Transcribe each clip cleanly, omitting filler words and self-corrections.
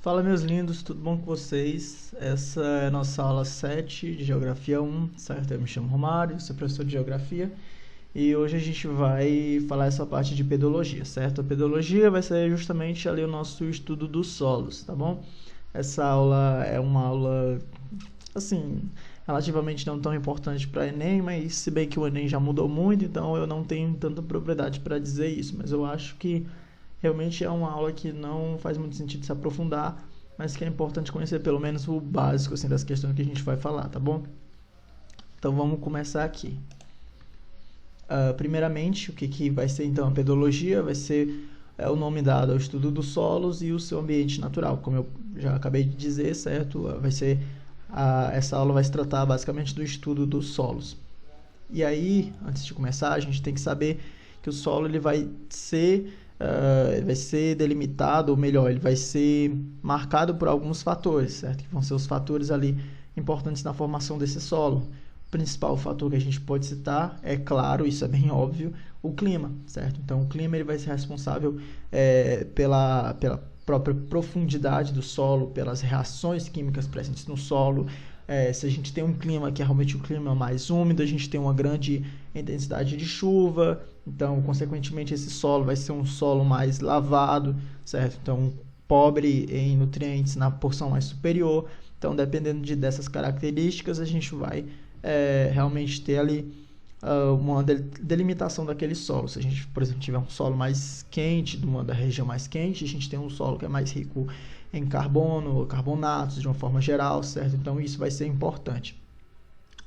Fala, meus lindos, tudo bom com vocês? Essa é a nossa aula 7 de Geografia 1, certo? Eu me chamo Romário, sou professor de Geografia e hoje a gente vai falar essa parte de pedologia, certo? A pedologia vai ser justamente ali o nosso estudo dos solos, tá bom? Essa aula é uma aula, assim, relativamente não tão importante para Enem, mas se bem que o Enem já mudou muito, então eu não tenho tanta propriedade para dizer isso, mas eu acho que realmente é uma aula que não faz muito sentido se aprofundar, mas que é importante conhecer pelo menos o básico assim, das questões que a gente vai falar, tá bom? Então vamos começar aqui. Primeiramente, o que vai ser então a pedologia? Vai ser o nome dado ao estudo dos solos e o seu ambiente natural, como eu já acabei de dizer, certo? Essa aula vai se tratar basicamente do estudo dos solos. E aí, antes de começar, a gente tem que saber que o solo ele vai ser delimitado, ou melhor, ele vai ser marcado por alguns fatores, certo? Que vão ser os fatores ali importantes na formação desse solo. O principal fator que a gente pode citar é, claro, isso é bem óbvio, o clima, certo? Então, o clima ele vai ser responsável pela própria profundidade do solo, pelas reações químicas presentes no solo. Se a gente tem um clima que é realmente um clima mais úmido, a gente tem uma grande intensidade de chuva, então, consequentemente, esse solo vai ser um solo mais lavado, certo? Então, pobre em nutrientes na porção mais superior. Então, dependendo dessas características, a gente vai realmente ter ali uma delimitação daquele solo. Se a gente, por exemplo, tiver um solo mais quente, da região mais quente, a gente tem um solo que é mais rico em carbono, carbonatos, de uma forma geral, certo? Então, isso vai ser importante.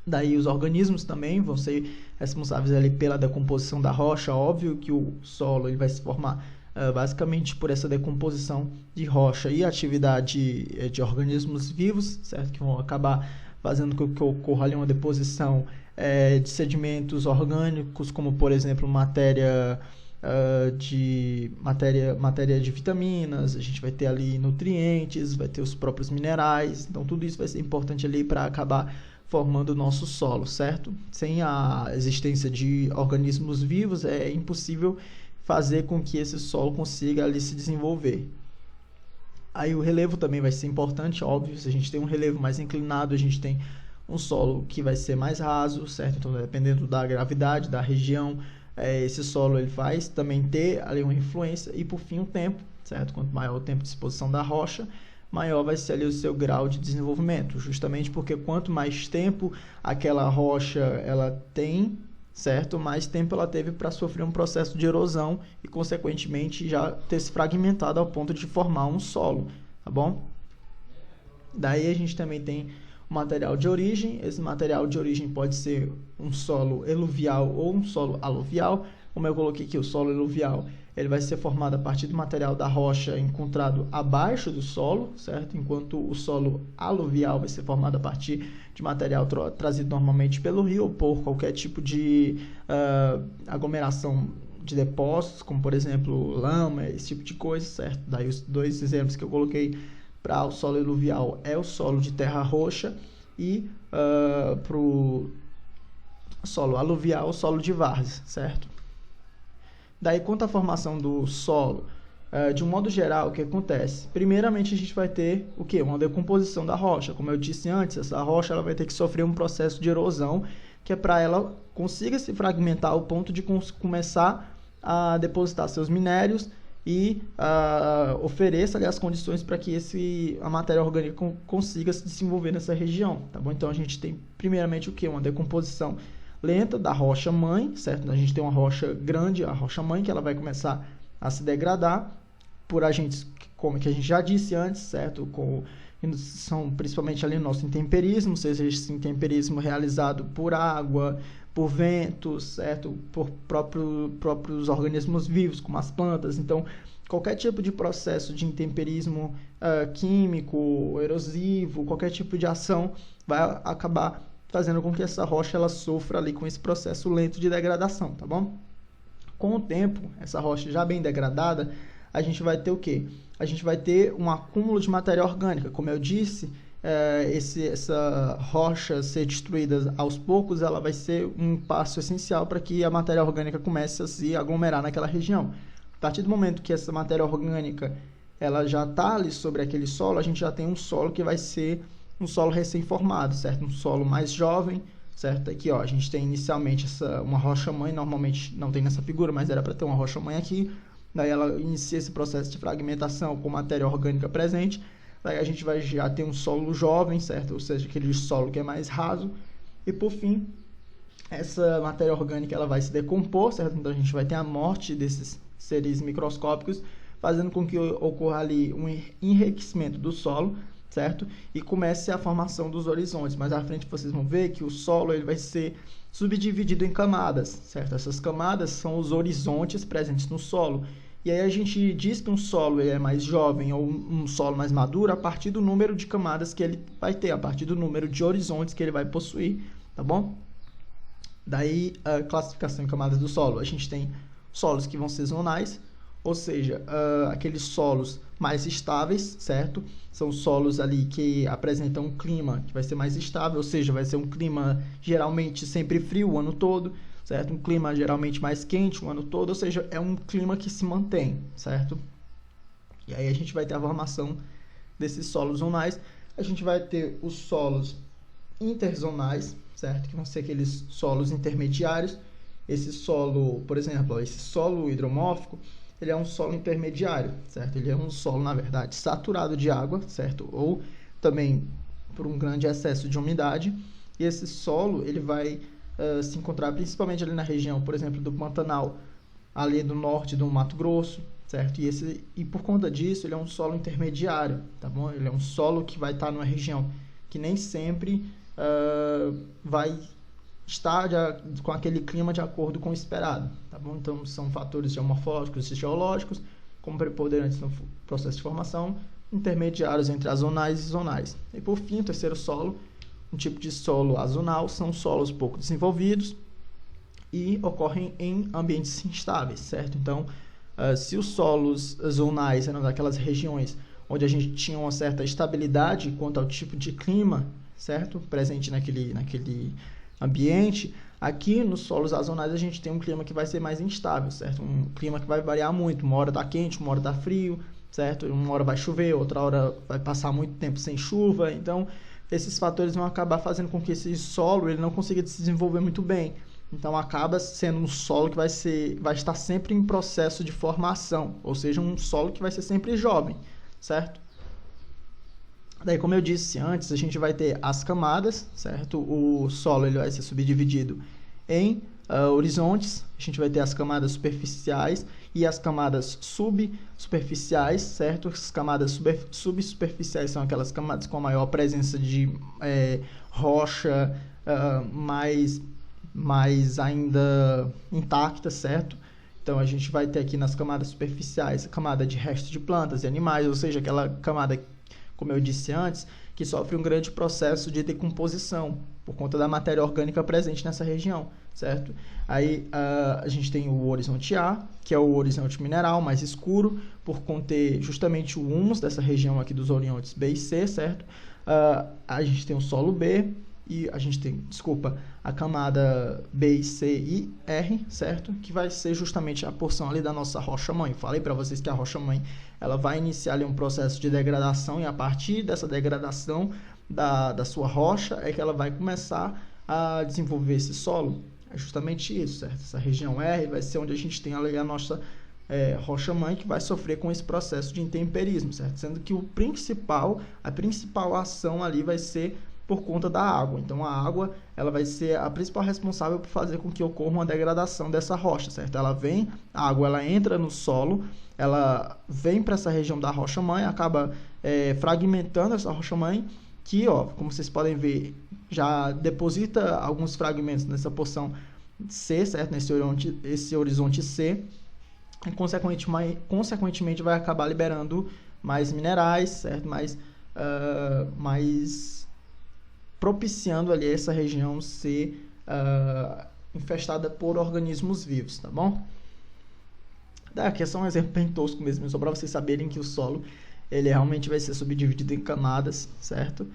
Daí, os organismos também vão ser responsáveis ali pela decomposição da rocha. Óbvio que o solo ele vai se formar basicamente por essa decomposição de rocha e atividade de organismos vivos, certo? Que vão acabar fazendo com que ocorra ali uma deposição de sedimentos orgânicos, como, por exemplo, matéria de vitaminas, a gente vai ter ali nutrientes, vai ter os próprios minerais, então tudo isso vai ser importante ali para acabar formando o nosso solo, certo? Sem a existência de organismos vivos, é impossível fazer com que esse solo consiga ali se desenvolver. Aí o relevo também vai ser importante, óbvio, se a gente tem um relevo mais inclinado, a gente tem um solo que vai ser mais raso, certo? Então, dependendo da gravidade, da região, esse solo ele vai também ter ali uma influência. E por fim, o tempo, certo? Quanto maior o tempo de exposição da rocha, maior vai ser ali o seu grau de desenvolvimento, justamente porque quanto mais tempo aquela rocha ela tem, certo? Mais tempo ela teve para sofrer um processo de erosão e, consequentemente, já ter se fragmentado ao ponto de formar um solo, tá bom? Daí a gente também tem o material de origem. Esse material de origem pode ser um solo eluvial ou um solo aluvial. Como eu coloquei aqui, o solo eluvial ele vai ser formado a partir do material da rocha encontrado abaixo do solo, certo? Enquanto o solo aluvial vai ser formado a partir de material trazido normalmente pelo rio ou por qualquer tipo de aglomeração de depósitos, como por exemplo lama, esse tipo de coisa, certo? Daí os dois exemplos que eu coloquei para o solo eluvial é o solo de terra roxa e para o solo aluvial, o solo de várzea, certo? Daí, quanto à formação do solo, de um modo geral, o que acontece? Primeiramente, a gente vai ter o quê? Uma decomposição da rocha. Como eu disse antes, essa rocha ela vai ter que sofrer um processo de erosão, que é para ela consiga se fragmentar ao ponto de começar a depositar seus minérios e ofereça ali as condições para que a matéria orgânica consiga se desenvolver nessa região, tá bom? Então, a gente tem primeiramente o quê? Uma decomposição lenta da rocha mãe, certo? A gente tem uma rocha grande, a rocha mãe, que ela vai começar a se degradar por agentes, como que a gente já disse antes, certo? São principalmente ali o nosso intemperismo, seja esse intemperismo realizado por água, por vento, certo? Por próprios organismos vivos, como as plantas. Então, qualquer tipo de processo de intemperismo químico, erosivo, qualquer tipo de ação vai acabar fazendo com que essa rocha ela sofra ali com esse processo lento de degradação, tá bom? Com o tempo, essa rocha já bem degradada, a gente vai ter o quê? A gente vai ter um acúmulo de matéria orgânica. Como eu disse, essa rocha ser destruída aos poucos, ela vai ser um passo essencial para que a matéria orgânica comece a se aglomerar naquela região. A partir do momento que essa matéria orgânica ela já está ali sobre aquele solo, a gente já tem um solo que vai ser um solo recém-formado, certo? Um solo mais jovem, certo? Aqui, ó, a gente tem inicialmente uma rocha-mãe, normalmente não tem nessa figura, mas era para ter uma rocha-mãe aqui. Daí ela inicia esse processo de fragmentação com matéria orgânica presente. Daí a gente vai já ter um solo jovem, certo? Ou seja, aquele solo que é mais raso. E por fim, essa matéria orgânica ela vai se decompor, certo? Então a gente vai ter a morte desses seres microscópicos, fazendo com que ocorra ali um enriquecimento do solo, certo? E comece a formação dos horizontes. Mais à frente vocês vão ver que o solo ele vai ser subdividido em camadas, certo? Essas camadas são os horizontes presentes no solo. E aí a gente diz que um solo ele é mais jovem ou um solo mais maduro a partir do número de camadas que ele vai ter, a partir do número de horizontes que ele vai possuir, tá bom? Daí a classificação em camadas do solo. A gente tem solos que vão ser zonais, ou seja, aqueles solos mais estáveis, certo? São solos ali que apresentam um clima que vai ser mais estável, ou seja, vai ser um clima geralmente sempre frio o ano todo, certo? Um clima geralmente mais quente o ano todo, ou seja, é um clima que se mantém, certo? E aí a gente vai ter a formação desses solos zonais. A gente vai ter os solos interzonais, certo? Que vão ser aqueles solos intermediários. Esse solo, por exemplo, esse solo hidromórfico, ele é um solo intermediário, certo? Ele é um solo, na verdade, saturado de água, certo? Ou também por um grande excesso de umidade. E esse solo, ele vai se encontrar principalmente ali na região, por exemplo, do Pantanal, ali do norte do Mato Grosso, certo? E por conta disso, ele é um solo intermediário, tá bom? Ele é um solo que vai estar numa região que nem sempre vai estar com aquele clima de acordo com o esperado, tá bom? Então, são fatores geomorfológicos e geológicos, como preponderantes no processo de formação, intermediários entre azonais e zonais. E por fim, o terceiro solo, um tipo de solo azonal, são solos pouco desenvolvidos e ocorrem em ambientes instáveis, certo? Então, se os solos zonais eram daquelas regiões onde a gente tinha uma certa estabilidade quanto ao tipo de clima, certo? Presente naquele ambiente, aqui nos solos azonais a gente tem um clima que vai ser mais instável, certo? Um clima que vai variar muito, uma hora está quente, uma hora está frio, certo? Uma hora vai chover, outra hora vai passar muito tempo sem chuva, então esses fatores vão acabar fazendo com que esse solo ele não consiga se desenvolver muito bem. Então acaba sendo um solo que vai estar sempre em processo de formação, ou seja, um solo que vai ser sempre jovem, certo? Daí, como eu disse antes, a gente vai ter as camadas, certo? O solo ele vai ser subdividido em horizontes. A gente vai ter as camadas superficiais e as camadas subsuperficiais, certo? As camadas subsuperficiais são aquelas camadas com a maior presença de rocha mais ainda intacta, certo? Então, a gente vai ter aqui nas camadas superficiais a camada de restos de plantas e animais, ou seja, aquela camada, como eu disse antes, que sofre um grande processo de decomposição por conta da matéria orgânica presente nessa região, certo? Aí a gente tem o horizonte A, que é o horizonte mineral mais escuro, por conter justamente o humus dessa região aqui dos horizontes B e C, certo? A gente tem o solo B e a gente tem, a camada B, C e R, certo? Que vai ser justamente a porção ali da nossa rocha-mãe. Falei para vocês que a rocha-mãe ela vai iniciar ali um processo de degradação e a partir dessa degradação da sua rocha é que ela vai começar a desenvolver esse solo. É justamente isso, certo? Essa região R vai ser onde a gente tem ali a nossa rocha-mãe que vai sofrer com esse processo de intemperismo, certo? Sendo que a principal ação ali vai ser por conta da água. Então, a água ela vai ser a principal responsável por fazer com que ocorra uma degradação dessa rocha, certo? A água ela entra no solo, ela vem para essa região da rocha-mãe, acaba fragmentando essa rocha-mãe, que, ó, como vocês podem ver, já deposita alguns fragmentos nessa porção C, certo? Esse horizonte C, e consequentemente vai acabar liberando mais minerais, certo? Mais propiciando ali essa região ser infestada por organismos vivos, tá bom? Aqui é só um exemplo bem tosco mesmo, só para vocês saberem que o solo ele realmente vai ser subdividido em camadas, certo?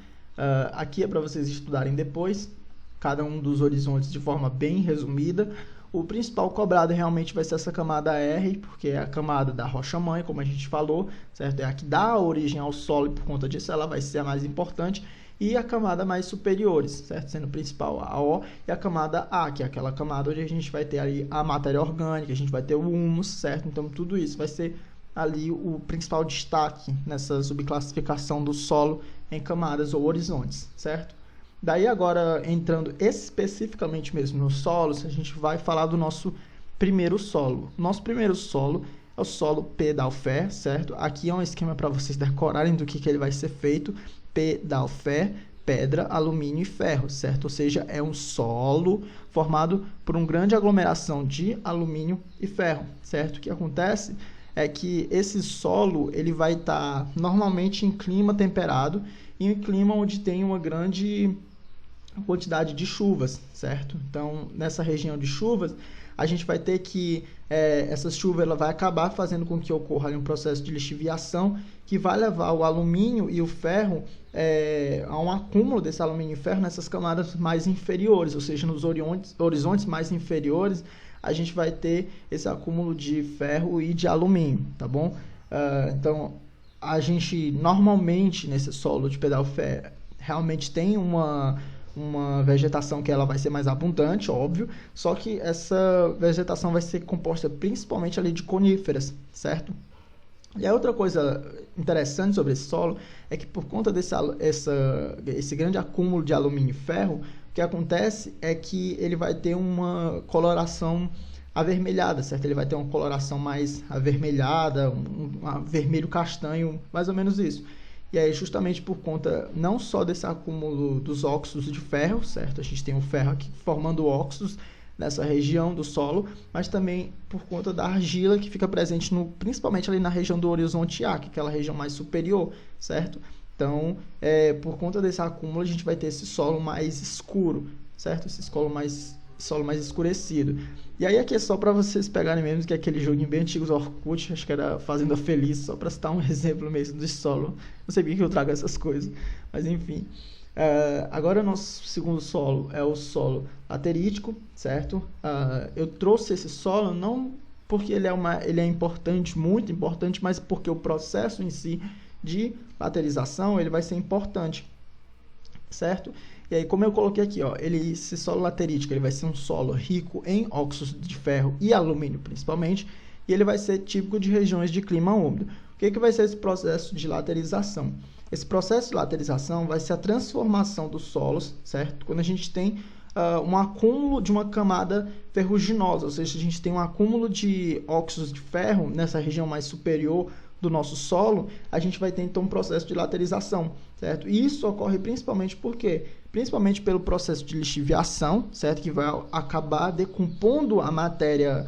Aqui é para vocês estudarem depois, cada um dos horizontes de forma bem resumida. o principal cobrado realmente vai ser essa camada R, porque é a camada da rocha-mãe, como a gente falou, certo? É a que dá origem ao solo e por conta disso ela vai ser a mais importante. E a camada mais superiores, certo? Sendo o principal a O, e a camada A, que é aquela camada onde a gente vai ter ali a matéria orgânica, a gente vai ter o humus, certo? Então tudo isso vai ser ali o principal destaque nessa subclassificação do solo em camadas ou horizontes, certo? Daí agora, entrando especificamente mesmo nos solos, a gente vai falar do nosso primeiro solo. Nosso primeiro solo é o solo P-Dalfer, certo? Aqui é um esquema para vocês decorarem do que ele vai ser feito. P-Dalfer, pedra, alumínio e ferro, certo? Ou seja, é um solo formado por uma grande aglomeração de alumínio e ferro, certo? O que acontece é que esse solo ele vai estar normalmente em clima temperado e em clima onde tem uma grande quantidade de chuvas, certo? Então, nessa região de chuvas, a gente vai ter que essa chuva ela vai acabar fazendo com que ocorra ali um processo de lixiviação que vai levar o alumínio e o ferro a um acúmulo desse alumínio e ferro nessas camadas mais inferiores, ou seja, nos horizontes mais inferiores, a gente vai ter esse acúmulo de ferro e de alumínio, tá bom? Então, a gente normalmente nesse solo de P-Dalfer realmente tem uma vegetação que ela vai ser mais abundante, óbvio, só que essa vegetação vai ser composta principalmente ali de coníferas, certo? E a outra coisa interessante sobre esse solo é que por conta esse grande acúmulo de alumínio e ferro, o que acontece é que ele vai ter uma coloração avermelhada, certo? Ele vai ter uma coloração mais avermelhada, um vermelho castanho, mais ou menos isso. E aí, justamente por conta não só desse acúmulo dos óxidos de ferro, certo? A gente tem o ferro aqui formando óxidos nessa região do solo, mas também por conta da argila que fica presente principalmente ali na região do horizonte A, que é aquela região mais superior, certo? Então, por conta desse acúmulo, a gente vai ter esse solo mais escuro, certo? Esse solo mais escurecido. E aí aqui é só para vocês pegarem mesmo, que é aquele joguinho bem antigo do Orkut, acho que era Fazenda Feliz, só para citar um exemplo mesmo de solo. Não sei por que eu trago essas coisas, mas enfim. Agora o nosso segundo solo é o solo laterítico, certo? Eu trouxe esse solo não porque ele é importante, muito importante, mas porque o processo em si de laterização ele vai ser importante, certo? E aí, como eu coloquei aqui, ó, esse solo laterítico ele vai ser um solo rico em óxidos de ferro e alumínio, principalmente, e ele vai ser típico de regiões de clima úmido. O que vai ser esse processo de laterização? Esse processo de laterização vai ser a transformação dos solos, certo? Quando a gente tem um acúmulo de uma camada ferruginosa, ou seja, a gente tem um acúmulo de óxidos de ferro nessa região mais superior do nosso solo, a gente vai ter então um processo de laterização, certo? E isso ocorre principalmente por quê? Principalmente pelo processo de lixiviação, certo? Que vai acabar decompondo a matéria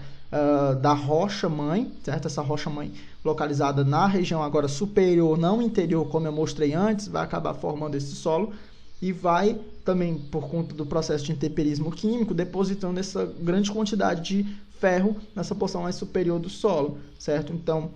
da rocha-mãe, certo? Essa rocha-mãe localizada na região agora superior, não interior, como eu mostrei antes, vai acabar formando esse solo e vai também, por conta do processo de intemperismo químico, depositando essa grande quantidade de ferro nessa porção mais superior do solo, certo? Então,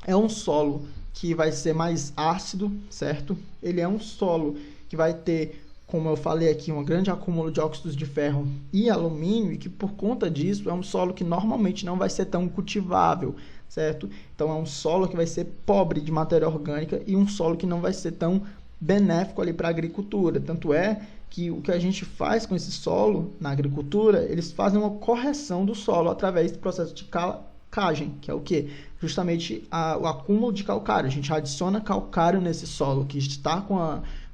é um solo que vai ser mais ácido, certo? Ele é um solo que vai ter, como eu falei aqui, um grande acúmulo de óxidos de ferro e alumínio e que, por conta disso, é um solo que normalmente não vai ser tão cultivável, certo? Então, é um solo que vai ser pobre de matéria orgânica e um solo que não vai ser tão benéfico ali para a agricultura. Tanto é que o que a gente faz com esse solo na agricultura, eles fazem uma correção do solo através do processo de calcagem, que é o quê? Justamente o acúmulo de calcário. A gente adiciona calcário nesse solo que está com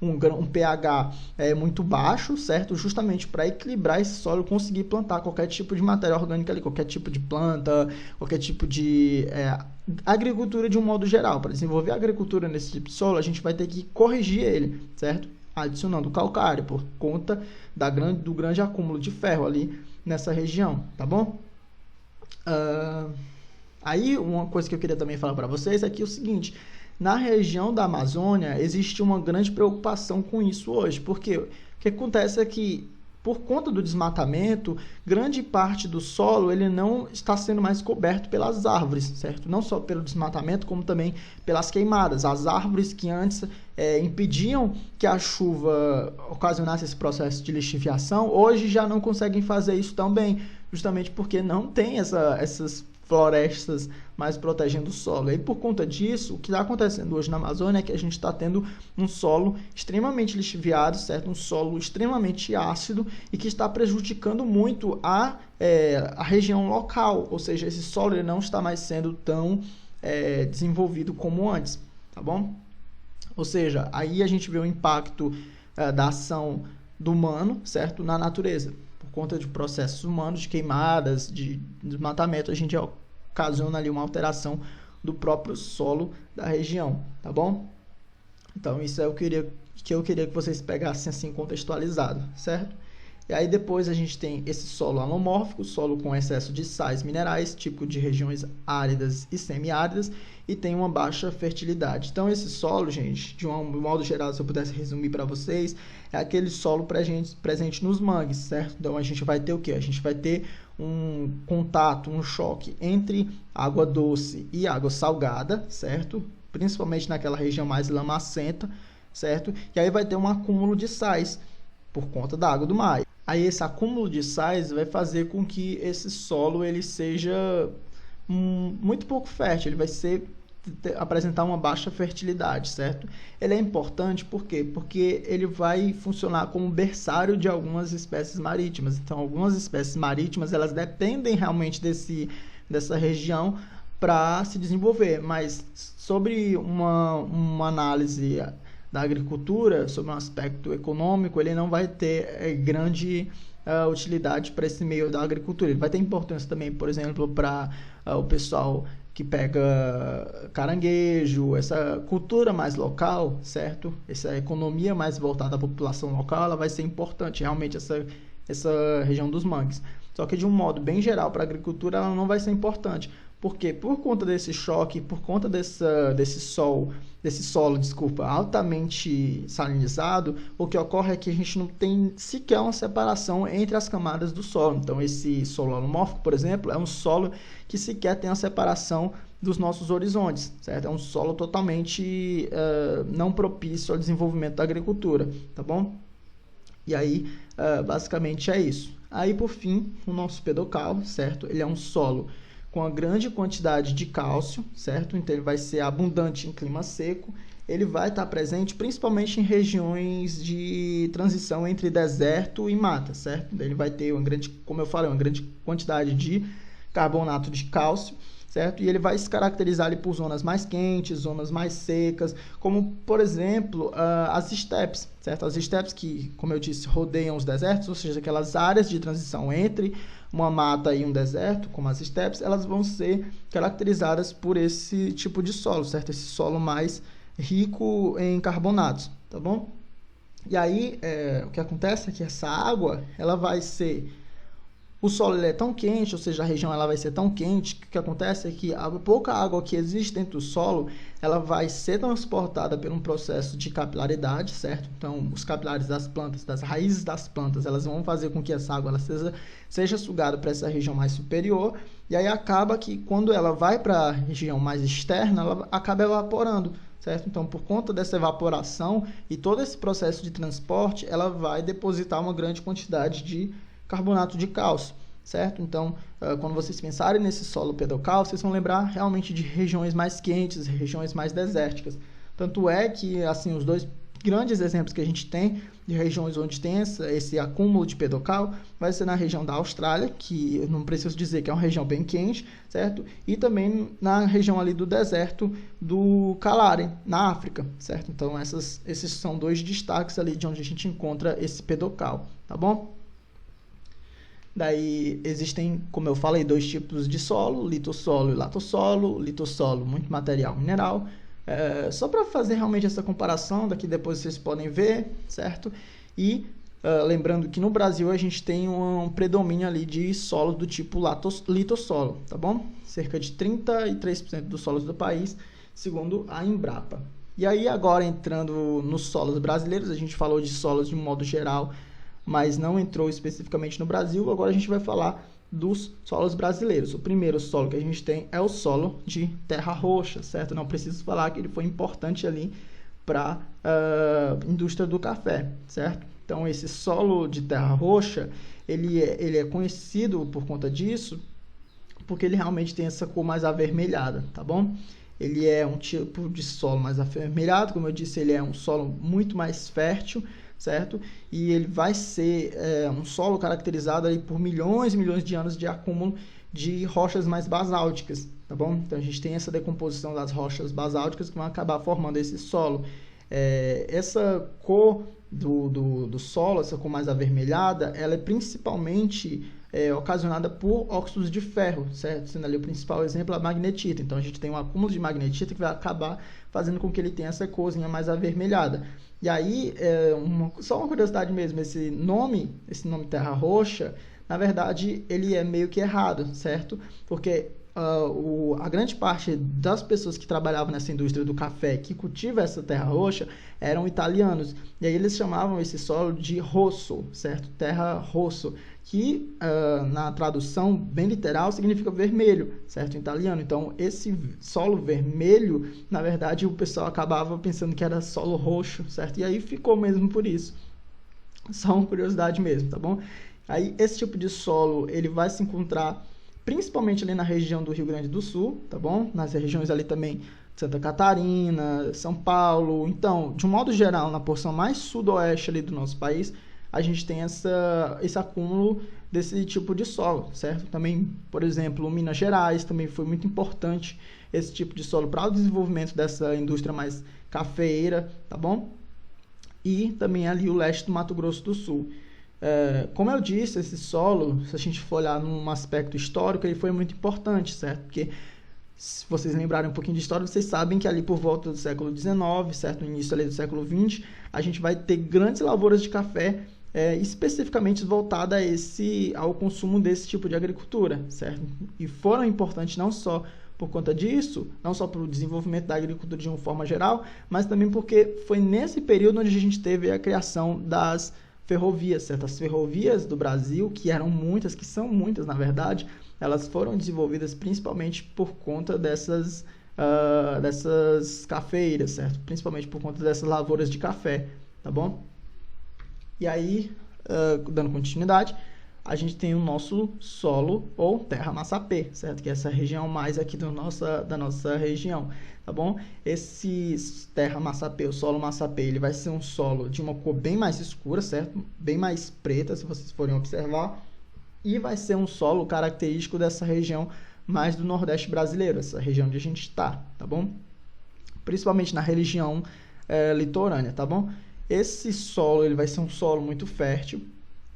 um pH muito baixo, certo? Justamente para equilibrar esse solo e conseguir plantar qualquer tipo de matéria orgânica ali, qualquer tipo de planta, qualquer tipo de agricultura de um modo geral. Para desenvolver a agricultura nesse tipo de solo, a gente vai ter que corrigir ele, certo? Adicionando calcário por conta do grande acúmulo de ferro ali nessa região, tá bom? Aí, uma coisa que eu queria também falar para vocês é que é o seguinte: na região da Amazônia existe uma grande preocupação com isso hoje, porque o que acontece é que, por conta do desmatamento, grande parte do solo ele não está sendo mais coberto pelas árvores, certo? Não só pelo desmatamento, como também pelas queimadas. As árvores que antes impediam que a chuva ocasionasse esse processo de lixiviação, hoje já não conseguem fazer isso tão bem. justamente porque não tem essas florestas mais protegendo o solo. E por conta disso, o que está acontecendo hoje na Amazônia é que a gente está tendo um solo extremamente lixiviado, certo? Um solo extremamente ácido e que está prejudicando muito a região local, ou seja, esse solo ele não está mais sendo tão desenvolvido como antes, tá bom? Ou seja, aí a gente vê o impacto da ação do humano, certo? Na natureza. Por conta de processos humanos, de queimadas, de desmatamento, a gente ocasiona ali uma alteração do próprio solo da região, tá bom? Então, isso é o que eu queria que vocês pegassem assim contextualizado, certo? E aí depois a gente tem esse solo alomórfico, solo com excesso de sais minerais, típico de regiões áridas e semiáridas, e tem uma baixa fertilidade. Então esse solo, gente, de um modo geral, se eu pudesse resumir para vocês, é aquele solo presente nos mangues, certo? Então a gente vai ter o quê? A gente vai ter um contato, um choque entre água doce e água salgada, certo? Principalmente naquela região mais lamacenta, certo? E aí vai ter um acúmulo de sais por conta da água do mar. Aí esse acúmulo de sais vai fazer com que esse solo ele seja muito pouco fértil, ele vai apresentar uma baixa fertilidade, certo? Ele é importante por quê? Porque ele vai funcionar como berçário de algumas espécies marítimas. Então, algumas espécies marítimas elas dependem realmente dessa região para se desenvolver, mas sobre uma análise da agricultura, sobre um aspecto econômico, ele não vai ter grande utilidade para esse meio da agricultura. Ele vai ter importância também, por exemplo, para o pessoal que pega caranguejo, essa cultura mais local, certo? Essa economia mais voltada à população local, ela vai ser importante, realmente, essa região dos mangues. Só que de um modo bem geral, para a agricultura, ela não vai ser importante. Por quê? Por conta desse choque, por conta desse solo, altamente salinizado, o que ocorre é que a gente não tem sequer uma separação entre as camadas do solo. Então, esse solo alomórfico, por exemplo, é um solo que sequer tem a separação dos nossos horizontes, certo? É um solo totalmente não propício ao desenvolvimento da agricultura, tá bom? E aí, basicamente é isso. Aí, por fim, o nosso pedocal, certo? Ele é um solo com uma grande quantidade de cálcio, certo? Então, ele vai ser abundante em clima seco. Ele vai estar presente principalmente em regiões de transição entre deserto e mata, certo? Ele vai ter como eu falei, uma grande quantidade de carbonato de cálcio, certo? E ele vai se caracterizar ali por zonas mais quentes, zonas mais secas, como, por exemplo, as estepes, certo? As estepes que, como eu disse, rodeiam os desertos, ou seja, aquelas áreas de transição entre uma mata e um deserto, como as estepes, elas vão ser caracterizadas por esse tipo de solo, certo? Esse solo mais rico em carbonatos, tá bom? E aí, o que acontece é que essa água, ela vai ser... O solo ele é tão quente, ou seja, a região ela vai ser tão quente, que o que acontece é que a pouca água que existe dentro do solo, ela vai ser transportada por um processo de capilaridade, certo? Então, os capilares das plantas, das raízes das plantas, elas vão fazer com que essa água ela seja sugada para essa região mais superior, e aí acaba que quando ela vai para a região mais externa, ela acaba evaporando, certo? Então, por conta dessa evaporação e todo esse processo de transporte, ela vai depositar uma grande quantidade de carbonato de cálcio, certo? Então, quando vocês pensarem nesse solo pedocal, vocês vão lembrar realmente de regiões mais quentes, regiões mais desérticas. Tanto é que, assim, os dois grandes exemplos que a gente tem de regiões onde tem esse acúmulo de pedocal vai ser na região da Austrália, que eu não preciso dizer que é uma região bem quente, certo? E também na região ali do deserto do Kalahari, na África, certo? Então, esses são dois destaques ali de onde a gente encontra esse pedocal, tá bom? Daí existem, como eu falei, dois tipos de solo, litossolo e latossolo. Litossolo, muito material mineral. Só para fazer realmente essa comparação, daqui depois vocês podem ver, certo? E lembrando que no Brasil a gente tem um predomínio ali de solos do tipo litossolo, tá bom? Cerca de 33% dos solos do país, segundo a Embrapa. E aí agora entrando nos solos brasileiros, a gente falou de solos de um modo geral, mas não entrou especificamente no Brasil. Agora a gente vai falar dos solos brasileiros. O primeiro solo que a gente tem é o solo de terra roxa, certo? Não preciso falar que ele foi importante ali para a indústria do café, certo? Então, esse solo de terra roxa, ele é conhecido por conta disso, porque ele realmente tem essa cor mais avermelhada, tá bom? Ele é um tipo de solo mais avermelhado, como eu disse, ele é um solo muito mais fértil, certo? E ele vai ser um solo caracterizado aí por milhões e milhões de anos de acúmulo de rochas mais basálticas, tá bom? Então, a gente tem essa decomposição das rochas basálticas que vão acabar formando esse solo. Essa cor do solo, essa cor mais avermelhada, ela é principalmente ocasionada por óxidos de ferro, certo? Sendo ali o principal exemplo a magnetita. Então, a gente tem um acúmulo de magnetita que vai acabar fazendo com que ele tenha essa corzinha mais avermelhada. E aí, só uma curiosidade mesmo, esse nome terra roxa, na verdade, ele é meio que errado, certo? Porque a grande parte das pessoas que trabalhavam nessa indústria do café, que cultiva essa terra roxa, eram italianos. E aí eles chamavam esse solo de rosso, certo? Terra rosso, que na tradução bem literal significa vermelho, certo? Em italiano. Então, esse solo vermelho, na verdade, o pessoal acabava pensando que era solo roxo, certo? E aí ficou mesmo por isso. Só uma curiosidade mesmo, tá bom? Aí, esse tipo de solo, ele vai se encontrar principalmente ali na região do Rio Grande do Sul, tá bom? Nas regiões ali também de Santa Catarina, São Paulo. Então, de um modo geral, na porção mais sudoeste ali do nosso país, a gente tem esse acúmulo desse tipo de solo, certo? Também, por exemplo, Minas Gerais também foi muito importante esse tipo de solo para o desenvolvimento dessa indústria mais cafeeira, tá bom? E também ali o leste do Mato Grosso do Sul. Como eu disse, esse solo, se a gente for olhar num aspecto histórico, ele foi muito importante, certo? Porque, se vocês lembrarem um pouquinho de história, vocês sabem que ali por volta do século XIX, certo? No início ali do século XX, a gente vai ter grandes lavouras de café, especificamente voltada ao consumo desse tipo de agricultura, certo? E foram importantes não só por conta disso, não só para o desenvolvimento da agricultura de uma forma geral, mas também porque foi nesse período onde a gente teve a criação das ferrovias, certas ferrovias do Brasil, que são muitas na verdade, elas foram desenvolvidas principalmente por conta dessas cafeeiras, certo? Principalmente por conta dessas lavouras de café, tá bom? E aí, dando continuidade, a gente tem o nosso solo ou terra massapê, certo? Que é essa região mais aqui da nossa região, tá bom? Esse terra massapê, o solo massapê, ele vai ser um solo de uma cor bem mais escura, certo? Bem mais preta, se vocês forem observar. E vai ser um solo característico dessa região mais do Nordeste brasileiro, essa região onde a gente está, tá bom? Principalmente na região litorânea, tá bom? Esse solo, ele vai ser um solo muito fértil,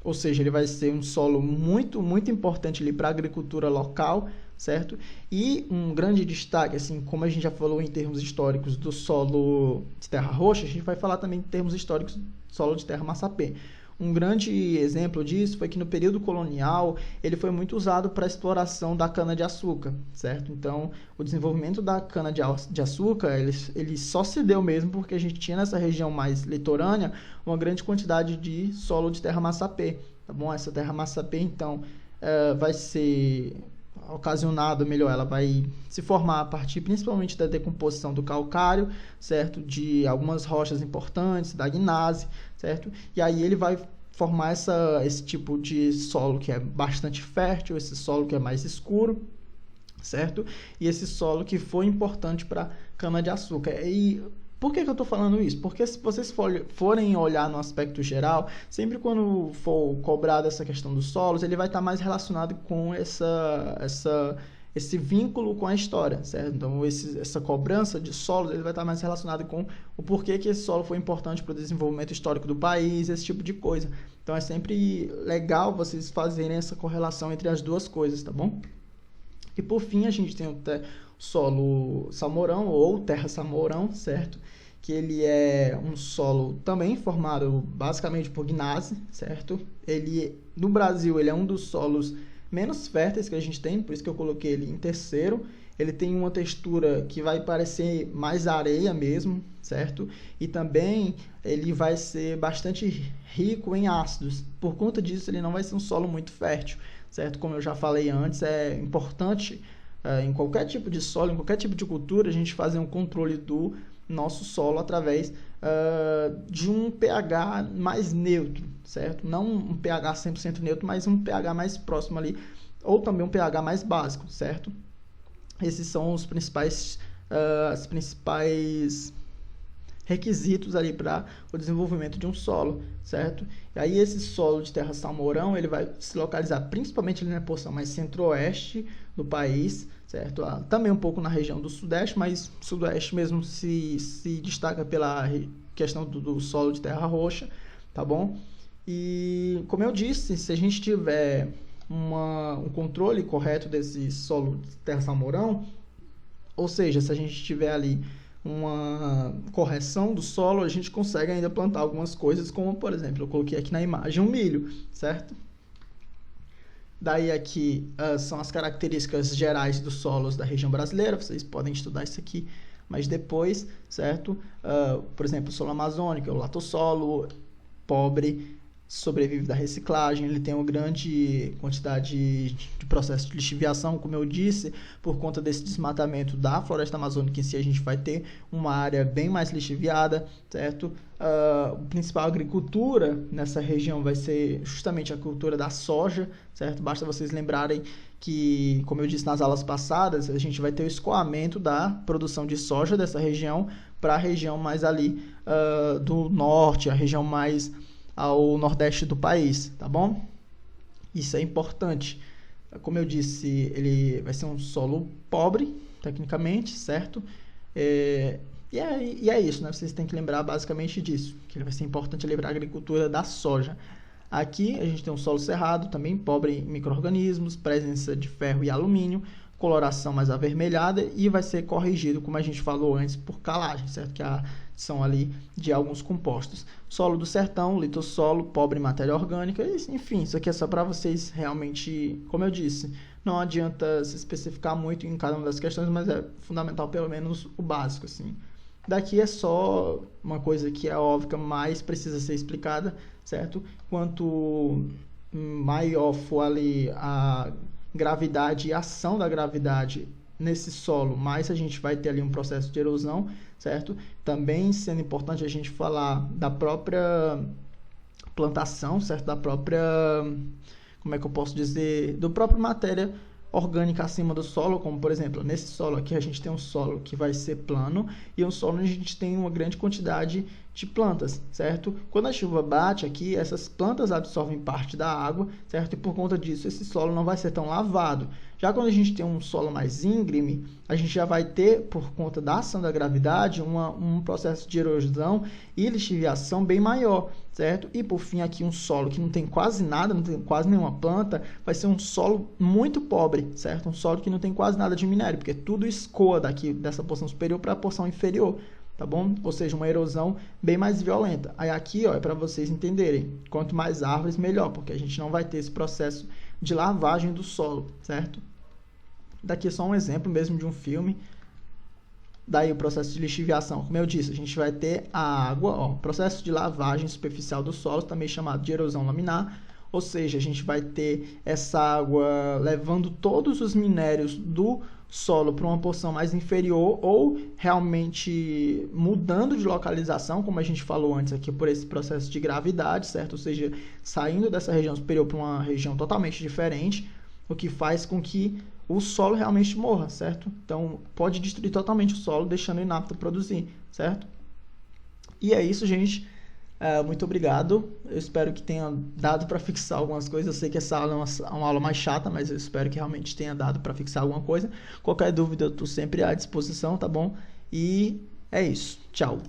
ou seja, ele vai ser um solo muito, muito importante ali para a agricultura local, certo? E um grande destaque, assim, como a gente já falou em termos históricos do solo de terra roxa, a gente vai falar também em termos históricos do solo de terra massapê. Um grande exemplo disso foi que no período colonial ele foi muito usado para a exploração da cana-de-açúcar, certo? Então, o desenvolvimento da cana-de-açúcar ele só se deu mesmo porque a gente tinha nessa região mais litorânea uma grande quantidade de solo de terra massapê, tá bom? Essa terra massapê, então, vai ser ocasionado, melhor, ela vai se formar a partir principalmente da decomposição do calcário, certo? De algumas rochas importantes, da gnase, certo? E aí ele vai formar esse tipo de solo que é bastante fértil, esse solo que é mais escuro, certo? E esse solo que foi importante para cana-de-açúcar. E por que eu estou falando isso? Porque se vocês forem olhar no aspecto geral, sempre quando for cobrado essa questão dos solos, ele vai estar mais relacionado com esse vínculo com a história, certo? Então, essa cobrança de solos, ele vai estar mais relacionado com o porquê que esse solo foi importante para o desenvolvimento histórico do país, esse tipo de coisa. Então, é sempre legal vocês fazerem essa correlação entre as duas coisas, tá bom? E, por fim, a gente tem o solo samorão ou terra samorão, certo? Que ele é um solo também formado basicamente por gnase, certo? No Brasil, ele é um dos solos menos férteis que a gente tem, por isso que eu coloquei ele em terceiro. Ele tem uma textura que vai parecer mais areia mesmo, certo? E também ele vai ser bastante rico em ácidos. Por conta disso, ele não vai ser um solo muito fértil, certo? Como eu já falei antes, é importante em qualquer tipo de solo, em qualquer tipo de cultura, a gente fazer um controle nosso solo através de um pH mais neutro, certo? Não um pH 100% neutro, mas um pH mais próximo ali, ou também um pH mais básico, certo? Esses são os principais requisitos ali para o desenvolvimento de um solo, certo? E aí esse solo de terra salmourão, ele vai se localizar principalmente ali na porção mais centro-oeste do país, certo? Também um pouco na região do sudeste, mas sudoeste mesmo se destaca pela questão do solo de terra roxa, tá bom? E como eu disse, se a gente tiver um controle correto desse solo de terra salmourão, ou seja, se a gente tiver ali uma correção do solo, a gente consegue ainda plantar algumas coisas, como por exemplo, eu coloquei aqui na imagem um milho, certo? Daí aqui são as características gerais dos solos da região brasileira, vocês podem estudar isso aqui mais depois, certo? Por exemplo, o solo amazônico, é o latossolo, pobre, sobrevive da reciclagem, ele tem uma grande quantidade de processo de lixiviação, como eu disse, por conta desse desmatamento da floresta amazônica em si, a gente vai ter uma área bem mais lixiviada, certo? A principal agricultura nessa região vai ser justamente a cultura da soja, certo? Basta vocês lembrarem que, como eu disse nas aulas passadas, a gente vai ter o escoamento da produção de soja dessa região para a região mais ali do norte, a região mais ao nordeste do país, tá bom? Isso é importante. Como eu disse, ele vai ser um solo pobre, tecnicamente, certo? E é isso, né? Vocês têm que lembrar basicamente disso, que ele vai ser importante lembrar a agricultura da soja. Aqui a gente tem um solo cerrado, também pobre em micro-organismos, presença de ferro e alumínio, coloração mais avermelhada e vai ser corrigido, como a gente falou antes, por calagem, certo? Que são ali de alguns compostos. Solo do sertão, litossolo, pobre em matéria orgânica, enfim, isso aqui é só para vocês realmente, como eu disse, não adianta se especificar muito em cada uma das questões, mas é fundamental pelo menos o básico, assim. Daqui é só uma coisa que é óbvia, mas precisa ser explicada, certo? Quanto maior for ali a gravidade e ação da gravidade nesse solo, mais a gente vai ter ali um processo de erosão, certo? Também sendo importante a gente falar da própria plantação, certo? Da própria, como é que eu posso dizer, do próprio matéria orgânica acima do solo, como por exemplo, nesse solo aqui a gente tem um solo que vai ser plano e um solo onde a gente tem uma grande quantidade de plantas, certo? Quando a chuva bate aqui, essas plantas absorvem parte da água, certo? E por conta disso, esse solo não vai ser tão lavado. Já quando a gente tem um solo mais íngreme, a gente já vai ter, por conta da ação da gravidade, um processo de erosão e lixiviação bem maior, certo? E por fim, aqui um solo que não tem quase nada, não tem quase nenhuma planta, vai ser um solo muito pobre, certo? Um solo que não tem quase nada de minério, porque tudo escoa daqui dessa porção superior para a porção inferior, tá bom? Ou seja, uma erosão bem mais violenta. Aí aqui, ó, é para vocês entenderem, quanto mais árvores, melhor, porque a gente não vai ter esse processo de lavagem do solo, certo? Daqui é só um exemplo mesmo de um filme. Daí o processo de lixiviação, como eu disse, a gente vai ter a água, ó, processo de lavagem superficial do solo, também chamado de erosão laminar, ou seja, a gente vai ter essa água levando todos os minérios do solo para uma porção mais inferior ou realmente mudando de localização, como a gente falou antes aqui, por esse processo de gravidade, certo? Ou seja, saindo dessa região superior para uma região totalmente diferente, o que faz com que o solo realmente morra, certo? Então, pode destruir totalmente o solo, deixando inapto a produzir, certo? E é isso, gente. Muito obrigado. Eu espero que tenha dado para fixar algumas coisas. Eu sei que essa aula é uma aula mais chata, mas eu espero que realmente tenha dado para fixar alguma coisa. Qualquer dúvida, eu estou sempre à disposição, tá bom? E é isso. Tchau.